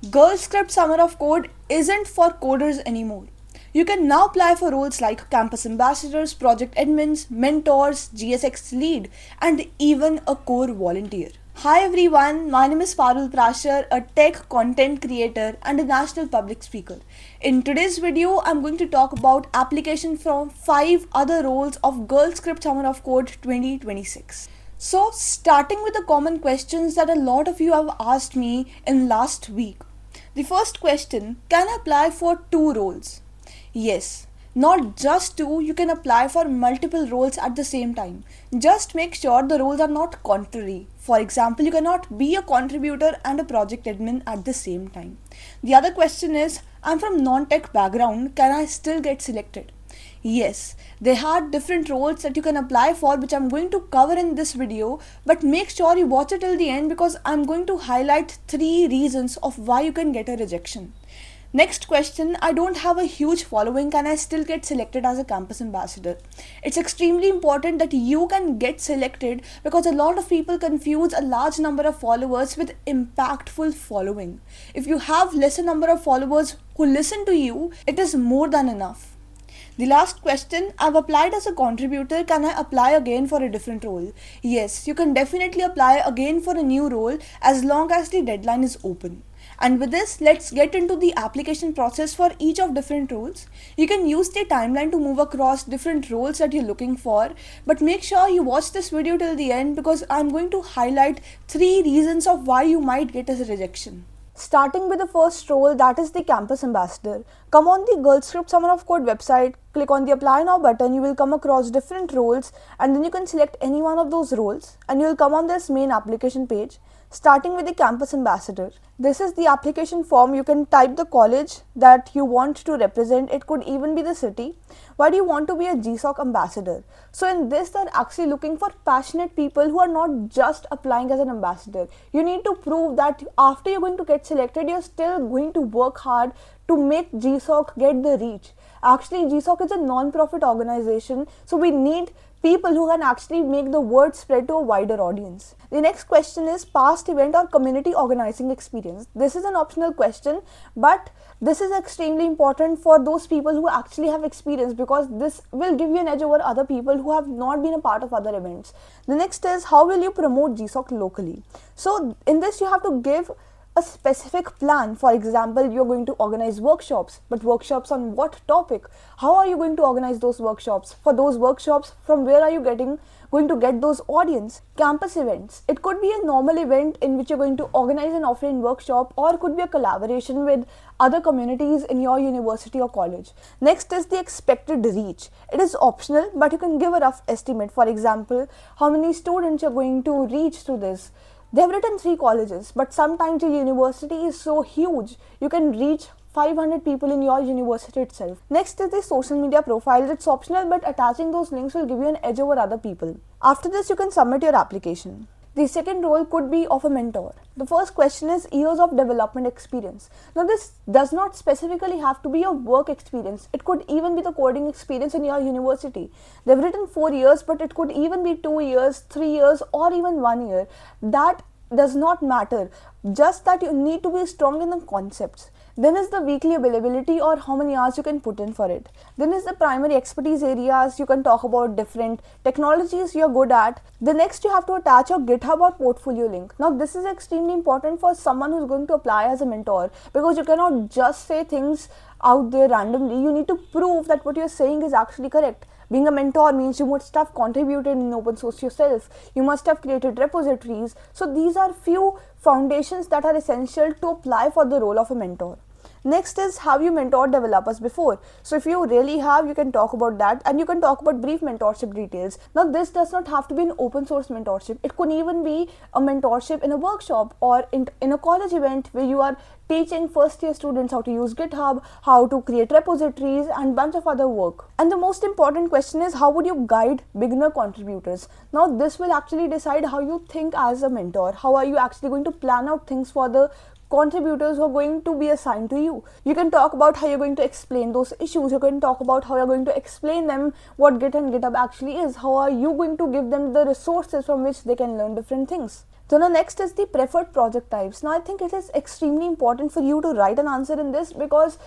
GirlScript Summer of Code isn't for coders anymore. You can now apply for roles like campus ambassadors, project admins, mentors, GSX Lead, and even a core volunteer. Hi everyone, my name is Parul Prashar, a tech content creator and a national public speaker. In today's video, I'm going to talk about application from 5 other roles of GirlScript Summer of Code 2026. So, starting with the common questions that a lot of you have asked me in last week. The first question, can I apply for 2 roles? Yes, not just 2, you can apply for multiple roles at the same time. Just make sure the roles are not contrary. For example, you cannot be a contributor and a project admin at the same time. The other question is, I'm from non-tech background, can I still get selected? Yes, they had different roles that you can apply for, which I'm going to cover in this video, but make sure you watch it till the end because I'm going to highlight 3 reasons of why you can get a rejection. Next question, I don't have a huge following, can I still get selected as a campus ambassador? It's extremely important that you can get selected because a lot of people confuse a large number of followers with impactful following. If you have lesser number of followers who listen to you, it is more than enough. The last question, I've applied as a contributor, can I apply again for a different role? Yes, you can definitely apply again for a new role as long as the deadline is open. And with this, let's get into the application process for each of different roles. You can use the timeline to move across different roles that you're looking for, but make sure you watch this video till the end because I'm going to highlight 3 reasons of why you might get a rejection. Starting with the first role, that is the campus ambassador. Come on the GirlScript Summer of Code website, click on the apply now button, you will come across different roles and then you can select any one of those roles and you will come on this main application page. Starting with the campus ambassador. This is the application form. You can type the college that you want to represent. It could even be the city. Why do you want to be a GSoC ambassador? So in this, they're actually looking for passionate people who are not just applying as an ambassador. You need to prove that after you're going to get selected, you're still going to work hard to make GSoC get the reach. Actually, GSoC is a non-profit organization, so we need people who can actually make the word spread to a wider audience. The next question is past event or community organizing experience. This is an optional question, but this is extremely important for those people who actually have experience because this will give you an edge over other people who have not been a part of other events. The next is how will you promote GSoC locally? So in this you have to give a specific plan. For example, you're going to organize workshops, but workshops on what topic? How are you going to organize those workshops? For those workshops, from where are you going to get those audience? Campus events. It could be a normal event in which you're going to organize an offline workshop, or it could be a collaboration with other communities in your university or college. Next is the expected reach. It is optional, but you can give a rough estimate. For example, how many students you're going to reach through this. They have written 3 colleges, but sometimes your university is so huge, you can reach 500 people in your university itself. Next is the social media profile. It's optional, but attaching those links will give you an edge over other people. After this, you can submit your application. The second role could be of a mentor. The first question is years of development experience. Now this does not specifically have to be a work experience. It could even be the coding experience in your university. They've written 4 years, but it could even be 2 years, 3 years, or even 1 year. That does not matter. Just that you need to be strong in the concepts. Then is the weekly availability or how many hours you can put in for it. Then is the primary expertise areas. You can talk about different technologies you're good at. The next you have to attach your GitHub or portfolio link. Now this is extremely important for someone who's going to apply as a mentor because you cannot just say things out there randomly. You need to prove that what you're saying is actually correct. Being a mentor means you must have contributed in open source yourself. You must have created repositories. So these are few foundations that are essential to apply for the role of a mentor. Next is, have you mentored developers before? So if you really have, you can talk about that and you can talk about brief mentorship details. Now this does not have to be an open source mentorship. It could even be a mentorship in a workshop or in a college event where you are teaching first year students how to use GitHub, how to create repositories and bunch of other work. And the most important question is, how would you guide beginner contributors? Now this will actually decide how you think as a mentor. How are you actually going to plan out things for the contributors who are going to be assigned to you. You can talk about how you're going to explain those issues. You can talk about how you're going to explain them what Git and GitHub actually is. How are you going to give them the resources from which they can learn different things. So now next is the preferred project types. Now I think it is extremely important for you to write an answer in this, because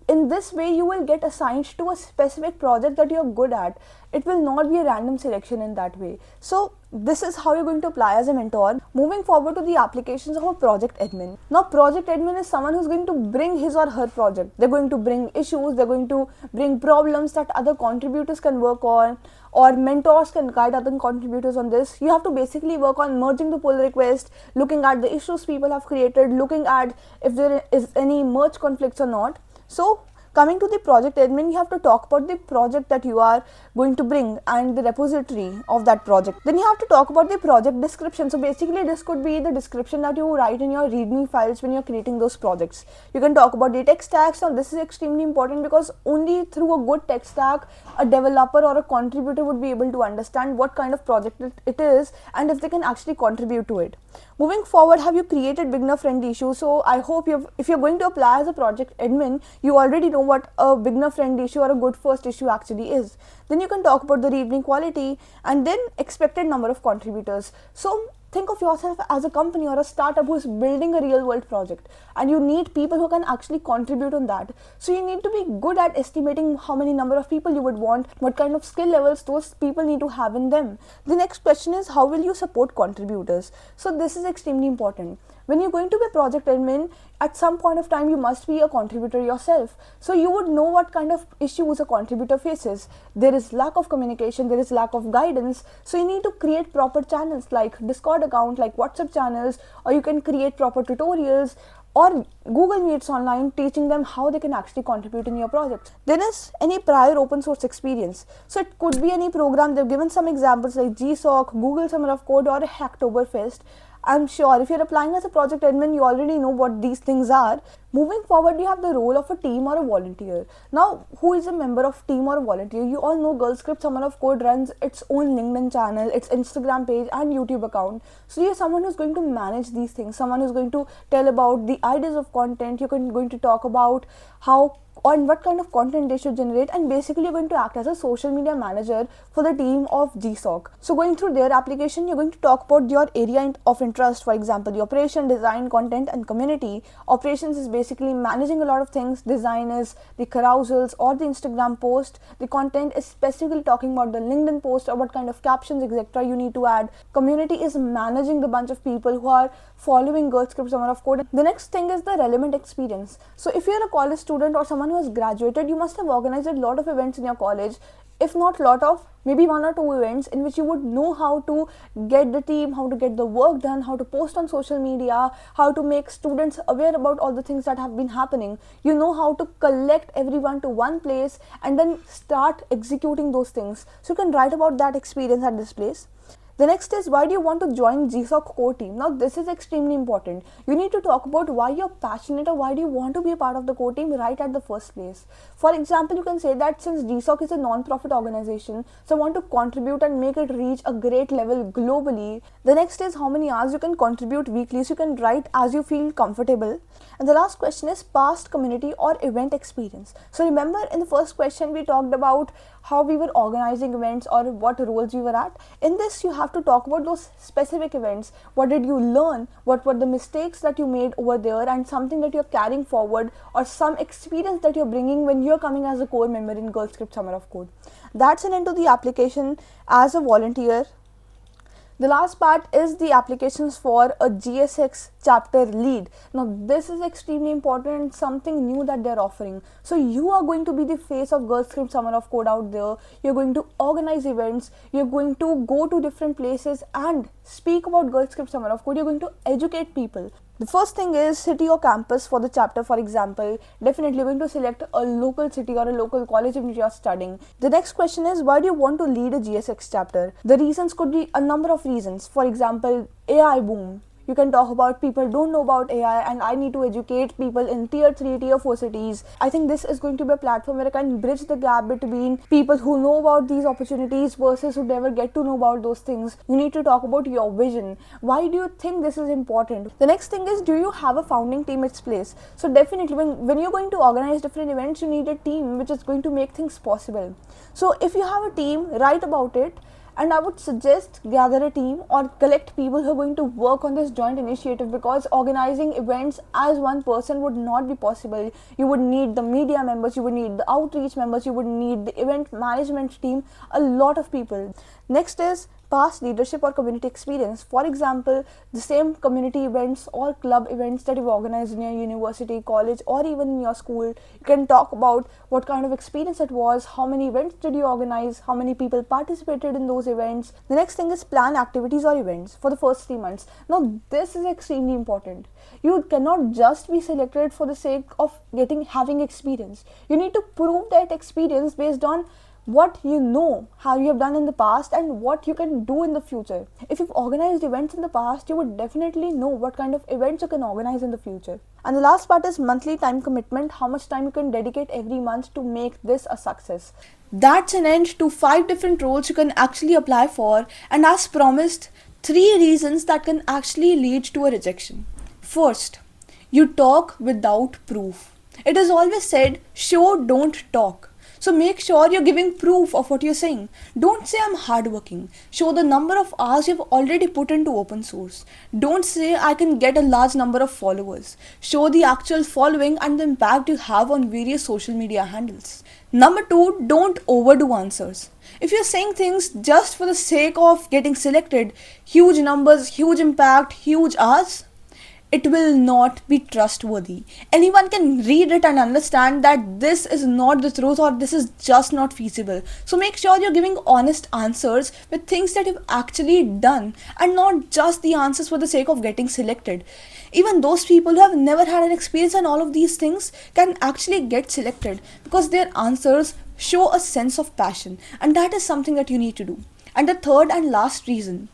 in this way you will get assigned to a specific project that you're good at. It will not be a random selection in that way. So this is how you're going to apply as a mentor. Moving forward to the applications of a project admin. Now project admin is someone who's going to bring his or her project. They're going to bring issues, they're going to bring problems that other contributors can work on, or mentors can guide other contributors on this. You have to basically work on merging the pull request, looking at the issues people have created, looking at if there is any merge conflicts or not. So coming to the project admin, you have to talk about the project that you are going to bring and the repository of that project. Then you have to talk about the project description. So basically this could be the description that you write in your readme files when you're creating those projects. You can talk about the tech stacks. Now this is extremely important, because only through a good tech stack a developer or a contributor would be able to understand what kind of project it is and if they can actually contribute to it. Moving forward, have you created beginner friendly issues? So I hope if you're going to apply as a project admin, you already know what a beginner friendly issue or a good first issue actually is. Then you can talk about the reading quality and then expected number of contributors. So think of yourself as a company or a startup who is building a real world project, and you need people who can actually contribute on that. So you need to be good at estimating how many number of people you would want, what kind of skill levels those people need to have in them. The next question is, how will you support contributors? So this is extremely important. When you're going to be a project admin, at some point of time you must be a contributor yourself. So you would know what kind of issues a contributor faces. There is lack of communication, there is lack of guidance. So you need to create proper channels like Discord account, like WhatsApp channels, or you can create proper tutorials or Google Meets online, teaching them how they can actually contribute in your project. There is any prior open source experience. So it could be any program. They've given some examples like GSoC, Google Summer of Code, or Hacktoberfest. I'm sure if you're applying as a project admin, you already know what these things are. Moving forward, you have the role of a team or a volunteer. Now, who is a member of team or a volunteer? You all know GirlScript Summer of Code runs its own LinkedIn channel, its Instagram page and YouTube account. So you're someone who's going to manage these things, someone who's going to tell about the ideas of content. You're going to talk about how on what kind of content they should generate, and basically you're going to act as a social media manager for the team of GSoC. So going through their application, you're going to talk about your area of interest. For example, the operation, design, content and community. Operations is basically managing a lot of things. Design is the carousels or the Instagram post. The content is specifically talking about the LinkedIn post or what kind of captions etc. you need to add. Community is managing the bunch of people who are following GirlScript Summer of Code. The next thing is the relevant experience. So if you're a college student or someone who has graduated, you must have organized a lot of events in your college. If not lot of, maybe 1 or 2 events in which you would know how to get the team, how to get the work done, how to post on social media, how to make students aware about all the things that have been happening. You know how to collect everyone to one place and then start executing those things. So you can write about that experience at this place. The next is, why do you want to join GSoC core team? Now this is extremely important. You need to talk about why you're passionate or why do you want to be a part of the core team right at the first place. For example, you can say that since GSoC is a non-profit organization, so I want to contribute and make it reach a great level globally. The next is how many hours you can contribute weekly, so you can write as you feel comfortable. And the last question is past community or event experience. So remember in the first question we talked about how we were organizing events or what roles we were at. In this you have to talk about those specific events. What did you learn? What were the mistakes that you made over there, and something that you're carrying forward or some experience that you're bringing when you're coming as a core member in GirlScript Summer of Code. That's an end to the application as a volunteer. The last part is the applications for a GSX chapter lead. Now this is extremely important, something new that they're offering. So you are going to be the face of GirlScript Summer of Code out there. You're going to organize events, you're going to go to different places and speak about GirlScript Summer of Code. You're going to educate people. The first thing is city or campus for the chapter. For example, definitely you're going to select a local city or a local college in which you are studying. The next question is, why do you want to lead a GSX chapter? The reasons could be a number of reasons. For example, AI boom. You can talk about people don't know about AI and I need to educate people in tier 3, tier 4 cities. I think this is going to be a platform where I can bridge the gap between people who know about these opportunities versus who never get to know about those things. You need to talk about your vision. Why do you think this is important? The next thing is, do you have a founding team at place? So definitely when you're going to organize different events, you need a team which is going to make things possible. So if you have a team, write about it And I would suggest gather a team or collect people who are going to work on this joint initiative, because organizing events as one person would not be possible. You would need the media members, you would need the outreach members, you would need the event management team, a lot of people. Next is past leadership or community experience. For example, the same community events or club events that you've organized in your university, college, or even in your school. You can talk about what kind of experience it was, how many events did you organize, how many people participated in those events. The next thing is plan activities or events for the first 3 months. Now, this is extremely important. You cannot just be selected for the sake of having experience. You need to prove that experience based on what you know, how you have done in the past, and what you can do in the future. If you've organized events in the past, you would definitely know what kind of events you can organize in the future. And the last part is monthly time commitment, how much time you can dedicate every month to make this a success. That's an end to 5 different roles you can actually apply for, and as promised, 3 reasons that can actually lead to a rejection. First, you talk without proof. It is always said, show, don't talk. So make sure you're giving proof of what you're saying. Don't say I'm hardworking. Show the number of hours you've already put into open source. Don't say I can get a large number of followers. Show the actual following and the impact you have on various social media handles. Number 2, don't overdo answers. If you're saying things just for the sake of getting selected, huge numbers, huge impact, huge hours, it will not be trustworthy. Anyone can read it and understand that this is not the truth or this is just not feasible. So make sure you're giving honest answers with things that you've actually done, and not just the answers for the sake of getting selected. Even those people who have never had an experience on all of these things can actually get selected because their answers show a sense of passion, and that is something that you need to do. And the third and last reason,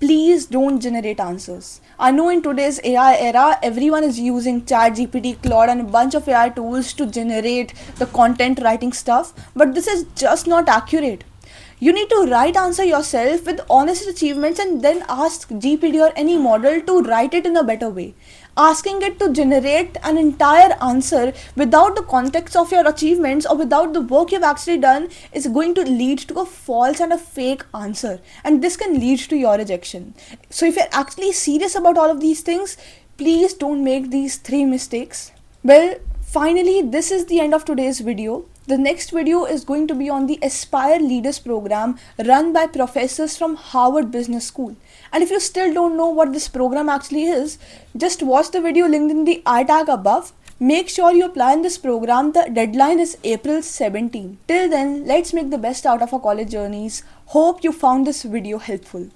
please don't generate answers. I know in today's AI era, everyone is using ChatGPT, Claude, and a bunch of AI tools to generate the content writing stuff, but this is just not accurate. You need to write answer yourself with honest achievements and then ask GPT or any model to write it in a better way. Asking it to generate an entire answer without the context of your achievements or without the work you've actually done is going to lead to a false and a fake answer, and this can lead to your rejection. So if you're actually serious about all of these things, please don't make these 3 mistakes. Well, finally, this is the end of today's video. The next video is going to be on the Aspire Leaders program run by professors from Harvard Business School. And if you still don't know what this program actually is, just watch the video linked in the I tag above. Make sure you apply in this program. The deadline is April 17. Till then, let's make the best out of our college journeys. Hope you found this video helpful.